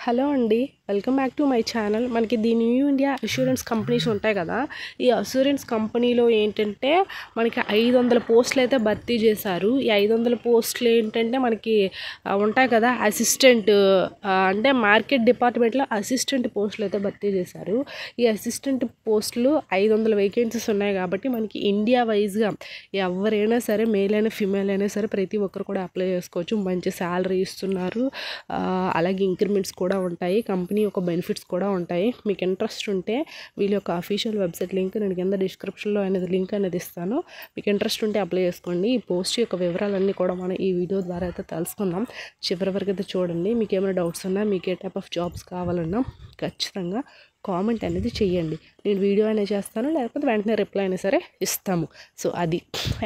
Hello అండి, welcome back to my channel. మనకి the new India assurance companies ఉంటాయి కదా. ఈ అష్యూరెన్స్ కంపెనీలో ఏంటంటే మనకి 500 పోస్టులు అయితే భర్తీ చేశారు. ఈ 500 పోస్టులు ఏంటంటే మనకి ఉంటాయి కదా, అసిస్టెంట్ అంటే మార్కెట్ డిపార్ట్మెంట్లో అసిస్టెంట్ పోస్టులు అయితే భర్తీ చేశారు. ఈ అసిస్టెంట్ పోస్టులు 500 వేకెన్సీస్ ఉన్నాయి కాబట్టి మనకి ఇండియా వైజ్గా ఎవరైనా సరే, మేల్ అయినా ఫిమేల్ అయినా సరే ప్రతి ఒక్కరు కూడా అప్లై చేసుకోవచ్చు. మంచి శాలరీ ఇస్తున్నారు, అలాగే ఇంక్రిమెంట్స్ కూడా ఉంటాయి, కంపెనీ యొక్క బెనిఫిట్స్ కూడా ఉంటాయి. మీకు ఇంట్రెస్ట్ ఉంటే వీళ్ళ యొక్క అఫీషియల్ వెబ్సైట్ లింక్ నేను కింద డిస్క్రిప్షన్లో లింక్ అనేది ఇస్తాను. మీకు ఇంట్రెస్ట్ ఉంటే అప్లై చేసుకోండి. ఈ పోస్ట్ యొక్క వివరాలన్నీ కూడా మనం ఈ వీడియో ద్వారా అయితే తెలుసుకుందాం. చివరి వరకు అయితే చూడండి. మీకు ఏమైనా డౌట్స్ ఉన్నా, మీకు ఏ టైప్ ఆఫ్ జాబ్స్ కావాలన్నా ఖచ్చితంగా కామెంట్ అనేది చెయ్యండి. నేను వీడియో అనేది చేస్తాను, లేకపోతే వెంటనే రిప్లై అయినా సరే ఇస్తాము. సో అది.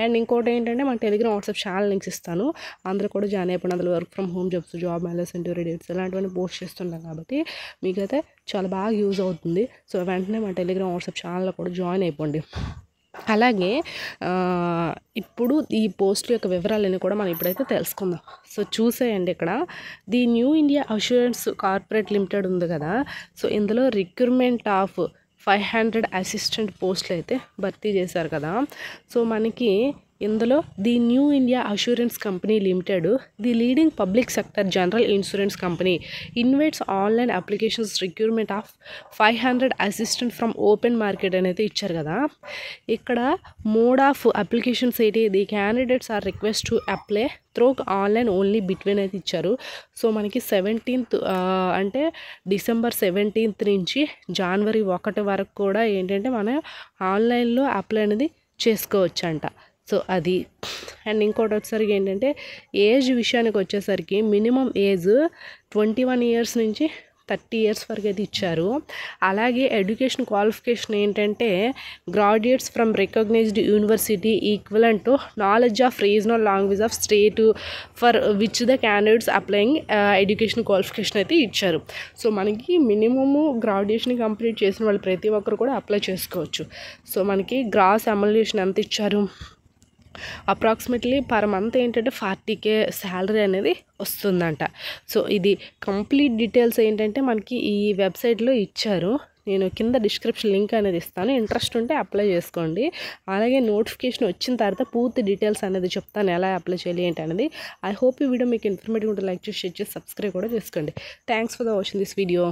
అండ్ ఇంకోటి ఏంటంటే మన టెలిగ్రామ్ వాట్సాప్ ఛానల్ లింక్స్ ఇస్తాను. అందరూ కూడా జాయిన్ అయిపోయిన అందులో work from home jobs, job మేళస్, ఇంటర్వ్యూ డేట్స్ ఇలాంటివన్నీ పోస్ట్ చేస్తుంటాం కాబట్టి మీకైతే చాలా బాగా యూజ్ అవుతుంది. సో వెంటనే మన టెలిగ్రామ్ వాట్సాప్ ఛానల్లో కూడా జాయిన్ అయిపోండి. అలాగే ఇప్పుడు ఈ పోస్ట్ యొక్క వివరాలన్నీ కూడా మనం ఇప్పుడైతే తెలుసుకుందాం. సో చూసేయండి, ఇక్కడ the new India assurance corporate limited ఉంది కదా. సో ఇందులో రిక్రూట్మెంట్ ఆఫ్ 500 అసిస్టెంట్ పోస్టులు అయితే భర్తీ చేశారు కదా. సో మనకి ఇందులో the new India assurance company limited, the leading public sector general insurance company, invites online applications recruitment of 500 assistant from open market అనేది ఇచ్చారు కదా. ఇక్కడ మోడ్ ఆఫ్ అప్లికేషన్స్ ఏంటి, the candidates are request to apply through online only between అయితే ఇచ్చారు. So మనకి 17th అంటే December 17th నుంచి జనవరి 1 వరకు కూడా ఏంటంటే మనం ఆన్లైన్లో అప్లై అనేది చేసుకోవచ్చు అంట. సో అది. అండ్ ఇంకోటి వచ్చేసరికి ఏంటంటే ఏజ్ విషయానికి వచ్చేసరికి మినిమం ఏజ్ 21 ఇయర్స్ నుంచి 30 ఇయర్స్ వరకు అయితే ఇచ్చారు. అలాగే ఎడ్యుకేషన్ క్వాలిఫికేషన్ ఏంటంటే graduates from recognised university equivalent to knowledge of regional language of state for which the candidates applying education qualification అయితే ఇచ్చారు. సో మనకి మినిమము గ్రాడ్యుయేషన్ కంప్లీట్ చేసిన వాళ్ళు ప్రతి ఒక్కరు కూడా అప్లై చేసుకోవచ్చు. సో మనకి గ్రాస్ అమల్యూషన్ ఎంత ఇచ్చారు, అప్రాక్సిమేట్లీ పర్ మంత్ ఏంటంటే 40K శాలరీ అనేది వస్తుందంట. సో ఇది కంప్లీట్ డీటెయిల్స్ ఏంటంటే మనకి ఈ వెబ్సైట్లో ఇచ్చారు. నేను కింద డిస్క్రిప్షన్ లింక్ అనేది ఇస్తాను, ఇంట్రెస్ట్ ఉంటే అప్లై చేసుకోండి. అలాగే నోటిఫికేషన్ వచ్చిన తర్వాత పూర్తి డీటెయిల్స్ అనేది చెప్తాను, ఎలా అప్లై చేయాలి ఏంటి అనేది. ఐ హోప్ ఈ వీడియో మీకు ఇన్ఫర్మేటివ్ ఉంటే లైక్ చేసి, షేర్ చేసి, సబ్స్క్రైబ్ కూడా చేసుకోండి. Thanks for the watching this video.